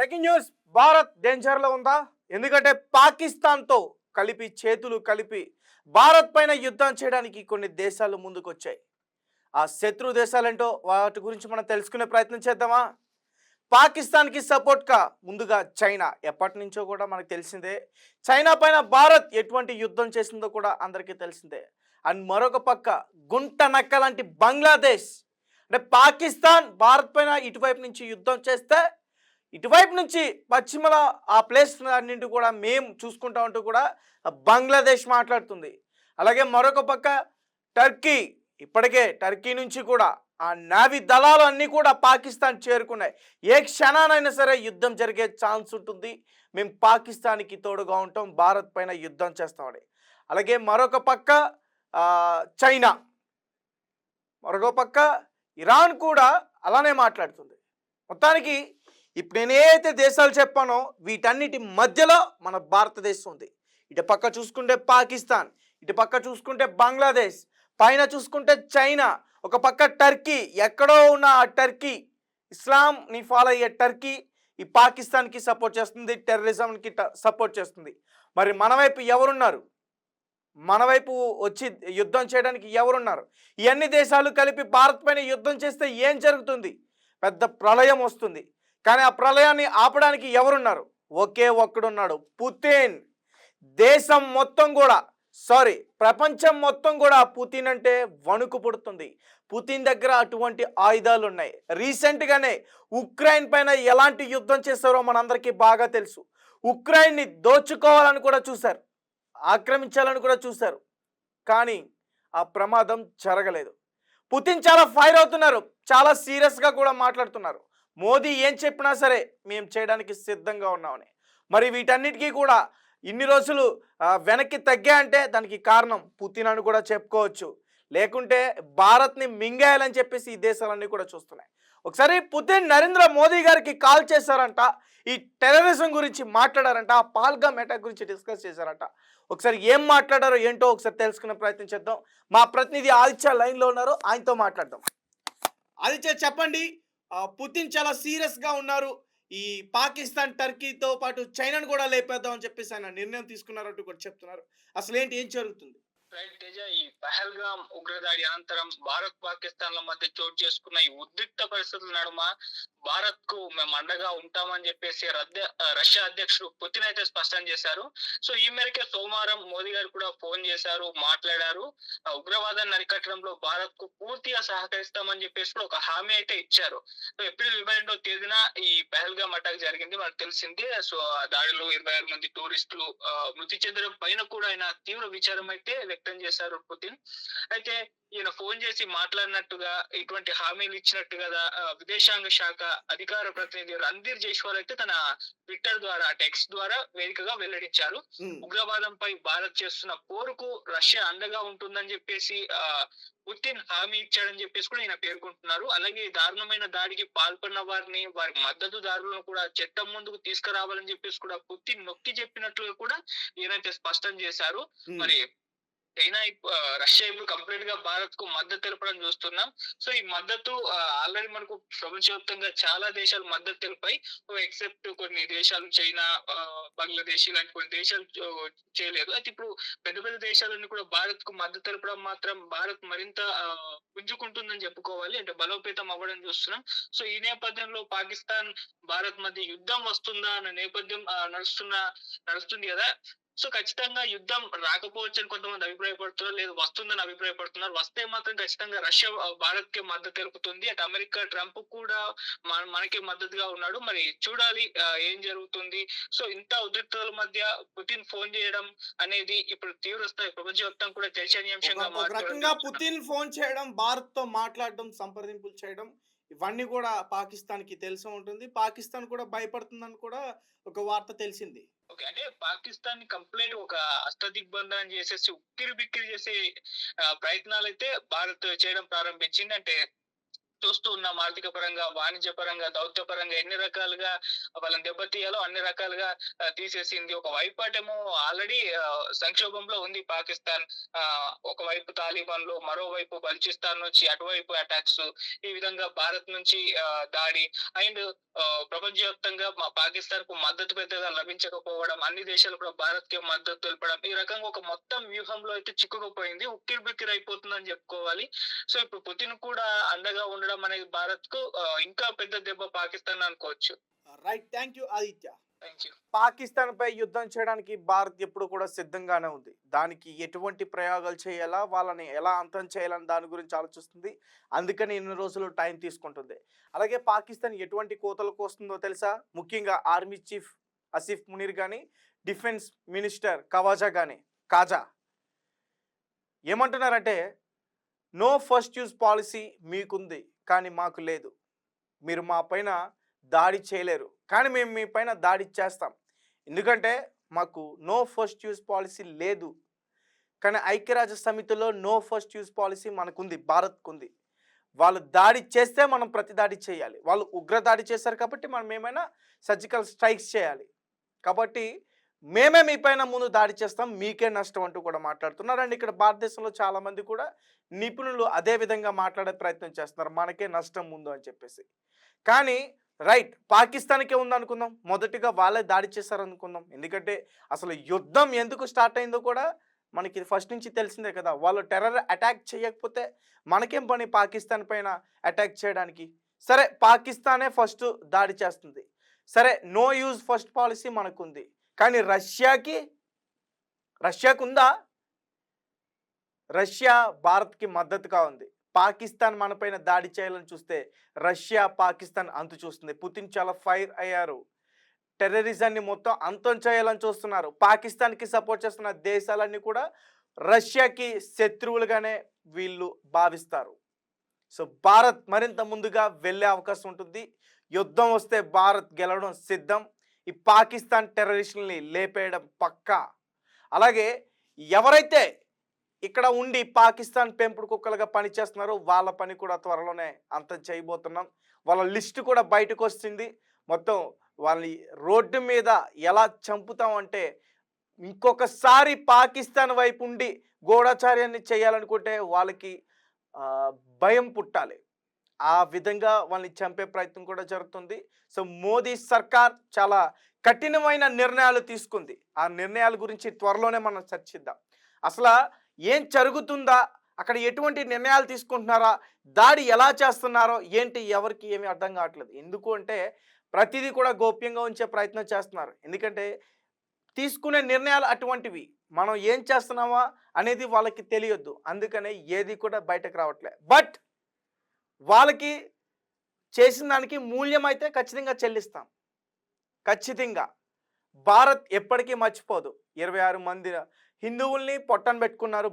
Breaking news. Bharat danger లో ఉందా? ఎందుకంటే పాకిస్తాన్ తో కలిపి చేతులు కలిపి భారత్ పైన యుద్ధం చేయడానికి కొన్ని దేశాలు ముందుకొచ్చాయి. ఆ శత్రు దేశాలేంటో వాటి గురించి మనం తెలుసుకునే ప్రయత్నం చేద్దామా? పాకిస్తాన్కి సపోర్ట్గా ముందుగా చైనా, ఎప్పటి నుంచో కూడా మనకు తెలిసిందే. చైనా పైన భారత్ ఎటువంటి యుద్ధం చేసిందో కూడా అందరికీ తెలిసిందే. అండ్ మరొక పక్క గుంట నక్క లాంటి బంగ్లాదేశ్, అంటే పాకిస్తాన్ భారత్ పైన ఇటువైపు నుంచి యుద్ధం చేస్తే ఇటువైపు నుంచి పశ్చిమల ఆ ప్లేస్ అన్నింటి కూడా మేము చూసుకుంటా ఉంటూ కూడా బంగ్లాదేశ్ మాట్లాడుతుంది. అలాగే మరొక పక్క టర్కీ, ఇప్పటికే టర్కీ నుంచి కూడా ఆ నావీ దళాలు అన్నీ కూడా పాకిస్తాన్ చేరుకున్నాయి. ఏ క్షణానైనా సరే యుద్ధం జరిగే ఛాన్స్ ఉంటుంది. మేము పాకిస్తాన్కి తోడుగా ఉంటాం, భారత్ పైన యుద్ధం చేస్తామని. అలాగే మరొక పక్క చైనా, మరొక పక్క ఇరాన్ కూడా అలానే మాట్లాడుతుంది. మొత్తానికి ఇప్పుడు నేను ఏదైతే దేశాలు చెప్పానో వీటన్నిటి మధ్యలో మన భారతదేశం ఉంది. ఇటు పక్క చూసుకుంటే పాకిస్తాన్, ఇటు పక్క చూసుకుంటే బంగ్లాదేశ్, పైన చూసుకుంటే చైనా, ఒక పక్క టర్కీ. ఎక్కడో ఉన్న ఆ టర్కీ, ఇస్లాంని ఫాలో అయ్యే టర్కీ ఈ పాకిస్తాన్కి సపోర్ట్ చేస్తుంది, టెర్రరిజంకి సపోర్ట్ చేస్తుంది. మరి మన వైపు ఎవరున్నారు? మన వైపు వచ్చి యుద్ధం చేయడానికి ఎవరున్నారు? ఇవన్నీ దేశాలు కలిపి భారత్ పైన యుద్ధం చేస్తే ఏం జరుగుతుంది? పెద్ద ప్రళయం వస్తుంది. కానీ ఆ ప్రళయాన్ని ఆపడానికి ఎవరున్నారు? ఒకే ఒక్కడున్నాడు, పుతిన్. దేశం మొత్తం కూడా, సారీ ప్రపంచం మొత్తం కూడా పుతిన్ అంటే వణుకు పుడుతుంది. పుతిన్ దగ్గర అటువంటి ఆయుధాలు ఉన్నాయి. రీసెంట్గానే ఉక్రెయిన్ పైన ఎలాంటి యుద్ధం చేశారో మనందరికీ బాగా తెలుసు. ఉక్రెయిన్ని దోచుకోవాలని కూడా చూశారు, ఆక్రమించాలని కూడా చూశారు, కానీ ఆ ప్రమాదం జరగలేదు. పుతిన్ చాలా ఫైర్ అవుతున్నారు, చాలా సీరియస్గా కూడా మాట్లాడుతున్నారు. మోదీ ఏం చెప్పినా సరే మేము చేయడానికి సిద్ధంగా ఉన్నామని. మరి వీటన్నిటికీ కూడా ఇన్ని రోజులు వెనక్కి తగ్గాయంటే దానికి కారణం పుతిన్ అని కూడా చెప్పుకోవచ్చు. లేకుంటే భారత్ని మింగేయాలని చెప్పేసి ఈ దేశాలన్నీ కూడా చూస్తున్నాయి. ఒకసారి పుతిన్ నరేంద్ర మోదీ గారికి కాల్ చేశారంట, ఈ టెర్రరిజం గురించి మాట్లాడారంట, ఆ పాల్గామ్ అటాక్ గురించి డిస్కస్ చేశారంట. ఒకసారి ఏం మాట్లాడారో ఏంటో ఒకసారి తెలుసుకునే ప్రయత్నం చేద్దాం. మా ప్రతినిధి ఆదిత్య లైన్లో ఉన్నారు, ఆయనతో మాట్లాడదాం. ఆదిత్య చెప్పండి, పుతిన్ చాలా సీరియస్గా ఉన్నారు. ఈ పాకిస్తాన్, టర్కీతో పాటు చైనాను కూడా లేపేద్దాం అని చెప్పేసి ఆయన నిర్ణయం తీసుకున్నారంటూ కూడా చెప్తున్నారు. అసలు ఏంటి, ఏం జరుగుతుంది? రైట్ తేజ, ఈ పహల్గామ్ ఉగ్రదాడి అనంతరం భారత్ పాకిస్తాన్ల మధ్య చోటు చేసుకున్న ఈ ఉద్రిక్త పరిస్థితుల నడుమ భారత్ కు మేము అండగా ఉంటామని చెప్పేసి రష్యా అధ్యక్షుడు పుతిన్ అయితే స్పష్టం చేశారు. సో ఈ మేరకే సోమవారం మోదీ గారు కూడా ఫోన్ చేశారు, మాట్లాడారు. ఉగ్రవాదాన్ని అరికట్టడంలో భారత్ కు పూర్తిగా సహకరిస్తామని చెప్పేసి కూడా ఒక హామీ అయితే ఇచ్చారు. సో ఏప్రిల్ 22వ తేదీన ఈ పహల్గామ్ అటాక్ జరిగింది, మనకు తెలిసింది. సో ఆ దాడిలో 26 మంది టూరిస్టులు మృతి చెందడం పైన కూడా ఆయన తీవ్ర విచారం అయితే వ్యక్తం చేశారు పుతిన్. అయితే ఈయన ఫోన్ చేసి మాట్లాడినట్టుగా, ఇటువంటి హామీలు ఇచ్చినట్టుగా విదేశాంగ శాఖ అధికార ప్రతినిధి రణ్ధీర్ జైస్వాల్ అయితే తన ట్విట్టర్ ద్వారా, టెక్స్ట్ ద్వారా వేదికగా వెల్లడించారు. ఉగ్రవాదంపై భారత్ చేస్తున్న పోరుకు రష్యా అండగా ఉంటుందని చెప్పేసి పుతిన్ హామీ ఇచ్చాడని చెప్పేసి కూడా ఈయన పేర్కొంటున్నారు. అలాగే దారుణమైన దాడికి పాల్పడిన వారిని, వారి మద్దతుదారులను కూడా చట్టం ముందుకు తీసుకురావాలని చెప్పేసి కూడా పుతిన్ నొక్కి చెప్పినట్లుగా కూడా ఈయనైతే స్పష్టం చేశారు. మరి చైనా రష్యా ఇప్పుడు కంప్లీట్ గా భారత్ కు మద్దతు తెలపడం చూస్తున్నాం. సో ఈ మద్దతు ఆల్రెడీ మనకు ప్రపంచవ్యాప్తంగా చాలా దేశాలు మద్దతు తెలిపాయి, ఎక్సెప్ట్ కొన్ని దేశాలు, చైనా, బంగ్లాదేశ్ ఇలాంటి కొన్ని దేశాలు చేయలేదు. అయితే ఇప్పుడు పెద్ద పెద్ద దేశాలన్నీ కూడా భారత్ కు మద్దతు తెలపడం మాత్రం భారత్ మరింత పుంజుకుంటుందని చెప్పుకోవాలి, అంటే బలోపేతం అవ్వడం చూస్తున్నాం. సో ఈ నేపథ్యంలో పాకిస్తాన్ భారత్ మధ్య యుద్ధం వస్తుందా అన్న నేపథ్యం నడుస్తుంది కదా. సో ఖచ్చితంగా యుద్ధం రాకపోవచ్చు అని కొంతమంది అభిప్రాయపడుతున్నారు, లేదు వస్తుందని అభిప్రాయపడుతున్నారు. వస్తే మాత్రం ఖచ్చితంగా రష్యా భారత్ కి మద్దతు తెలుపుతుంది. అటు అమెరికా ట్రంప్ కూడా మనకి మద్దతుగా ఉన్నాడు. మరి చూడాలి ఏం జరుగుతుంది. సో ఇంత ఉద్రిక్తతల మధ్య పుతిన్ ఫోన్ చేయడం అనేది ఇప్పుడు తీవ్రస్థాయి ప్రపంచవ్యాప్తంగా కూడా చర్చనీయాంశంగా రకంగా పుతిన్ ఫోన్ చేయడం, భారత్ తో మాట్లాడడం, సంప్రదింపులు చేయడం, ఇవన్నీ కూడా పాకిస్తాన్ కి తెలిసి ఉంటుంది. పాకిస్తాన్ కూడా భయపడుతుందని కూడా ఒక వార్త తెలిసింది. ఓకే, అంటే పాకిస్తాన్ ని కంప్లీట్ ఒక అష్టదిగ్బంధనం చేసేసి ఉక్కిరి బిక్కిరి చేసే ప్రయత్నాలు అయితే భారత్ చేయడం ప్రారంభించింది. అంటే చూస్తూ ఉన్నాం. ఆర్థిక పరంగా, వాణిజ్య పరంగా, దౌత్య పరంగా ఎన్ని రకాలుగా వాళ్ళని దెబ్బతీయాలో అన్ని రకాలుగా తీసేసింది. ఒక వైపేమో ఆల్రెడీ సంక్షోభంలో ఉంది పాకిస్తాన్. ఒకవైపు తాలిబాన్లు, మరోవైపు బలూచిస్తాన్ నుంచి అటువైపు అటాక్స్, ఈ విధంగా భారత్ నుంచి దాడి అండ్ ప్రపంచవ్యాప్తంగా పాకిస్తాన్ కు మద్దతు పెద్దగా లభించకపోవడం, అన్ని దేశాలు కూడా భారత్ కి మద్దతు తెలపడం, ఈ రకంగా ఒక మొత్తం వ్యూహంలో అయితే చిక్కుకుపోయింది. ఉక్కిరిబిక్కిరి అయిపోతుందని చెప్పుకోవాలి. సో ఇప్పుడు పుతిన్ కూడా అండగా ఉండడం అనేది భారత్ కు ఇంకా పెద్ద దెబ్బ పాకిస్తాన్ అనుకోవచ్చు. Right, thank you Aditya. Thank you. Pakistan పై యుద్ధం చేయడానికి భారత్ ఎప్పుడు కూడా సిద్ధంగానే ఉంది. దానికి ఎటువంటి ప్రయోగాలు చేయాలా, వాళ్ళని ఎలా అంతం చేయాలని దాని గురించి ఆలోచిస్తుంది. అందుకని ఇన్ని రోజులు టైం తీసుకుంటుంది. అలాగే పాకిస్తాన్ ఎటువంటి కోతలకు వస్తుందో తెలుసా? ముఖ్యంగా ఆర్మీ చీఫ్ ఆసిఫ్ మునీర్ కానీ, డిఫెన్స్ మినిస్టర్ కాజా ఏమంటున్నారంటే, నో ఫస్ట్ యూజ్ పాలసీ మీకుంది కానీ మాకు లేదు. మీరు మా పైన దాడి చేయలేరు కానీ మేము మీ పైన దాడి చేస్తాం. ఎందుకంటే మాకు నో ఫస్ట్ యూజ్ పాలసీ లేదు. కానీ ఐక్యరాజ్య సమితిలో నో ఫస్ట్ యూజ్ పాలసీ మనకుంది, భారత్కుంది. వాళ్ళు దాడి చేస్తే మనం ప్రతి దాడి చేయాలి. వాళ్ళు ఉగ్ర దాడి చేశారు కాబట్టి మనం ఏమైనా సర్జికల్ స్ట్రైక్స్ చేయాలి. కాబట్టి మేమే మీ పైన ముందు దాడి చేస్తాం, మీకే నష్టం అంటూ కూడా మాట్లాడుతున్నారు. అండ్ ఇక్కడ భారతదేశంలో చాలామంది కూడా నిపుణులు అదే విధంగా మాట్లాడే ప్రయత్నం చేస్తున్నారు, మనకే నష్టం ముందు అని చెప్పేసి. కానీ రైట్, పాకిస్తాన్కే ఉందనుకుందాం, మొదటిగా వాళ్ళే దాడి చేశారనుకుందాం. ఎందుకంటే అసలు యుద్ధం ఎందుకు స్టార్ట్ అయిందో కూడా మనకి ఫస్ట్ నుంచి తెలిసిందే కదా. వాళ్ళు టెర్రర్ అటాక్ చేయకపోతే మనకేం పని పాకిస్తాన్ పైన అటాక్ చేయడానికి? సరే, పాకిస్తానే ఫస్ట్ దాడి చేస్తుంది. సరే, నో యూజ్ ఫస్ట్ పాలసీ మనకుంది. కానీ రష్యాకు ఉందా? రష్యా భారత్కి మద్దతుగా ఉంది. పాకిస్తాన్ మనపైన దాడి చేయాలని చూస్తే రష్యా పాకిస్తాన్ అంతు చూస్తుంది. పుతిన్ చాలా ఫైర్ అయ్యారు. టెర్రరిజాన్ని మొత్తం అంతం చేయాలని చూస్తున్నారు. పాకిస్తాన్కి సపోర్ట్ చేస్తున్న దేశాలన్నీ కూడా రష్యాకి శత్రువులుగానే వీళ్ళు భావిస్తారు. సో భారత్ మరింత ముందుగా వెళ్ళే అవకాశం ఉంటుంది. యుద్ధం వస్తే భారత్ గెలవడం సిద్ధం. ఈ పాకిస్తాన్ టెర్రరిస్టుల్ని లేపేయడం పక్కా. అలాగే ఎవరైతే ఇక్కడ ఉండి పాకిస్తాన్ పెంపుడు కుక్కలుగా పనిచేస్తున్నారో వాళ్ళ పని కూడా త్వరలోనే అంతం చేయబోతున్నాం. వాళ్ళ లిస్టు కూడా బయటకు వస్తుంది. మొత్తం వాళ్ళని రోడ్డు మీద ఎలా చంపుతామంటే, ఇంకొకసారి పాకిస్తాన్ వైపు ఉండి గూఢచార్యాన్ని చేయాలనుకుంటే వాళ్ళకి భయం పుట్టాలి. ఆ విధంగా వాళ్ళని చంపే ప్రయత్నం కూడా జరుగుతుంది. సో మోదీ సర్కార్ చాలా కఠినమైన నిర్ణయాలు తీసుకుంది. ఆ నిర్ణయాల గురించి త్వరలోనే మనం చర్చిద్దాం. అసలు ఏం జరుగుతుందా, అక్కడ ఎటువంటి నిర్ణయాలు తీసుకుంటున్నారా, దాడి ఎలా చేస్తున్నారో ఏంటి, ఎవరికి ఏమీ అర్థం కావట్లేదు. ఎందుకు అంటే ప్రతిదీ కూడా గోప్యంగా ఉంచే ప్రయత్నం చేస్తున్నారు. ఎందుకంటే తీసుకునే నిర్ణయాలు అటువంటివి, మనం ఏం చేస్తున్నామా అనేది వాళ్ళకి తెలియొద్దు. అందుకనే ఏది కూడా బయటకు రావట్లే. బట్ వాళ్ళకి చేసిన దానికి మూల్యం అయితే ఖచ్చితంగా చెల్లిస్తాం. ఖచ్చితంగా భారత్ ఎప్పటికీ మర్చిపోదు. 26 మంది హిందువుల్ని పొట్టన పెట్టుకున్నారు.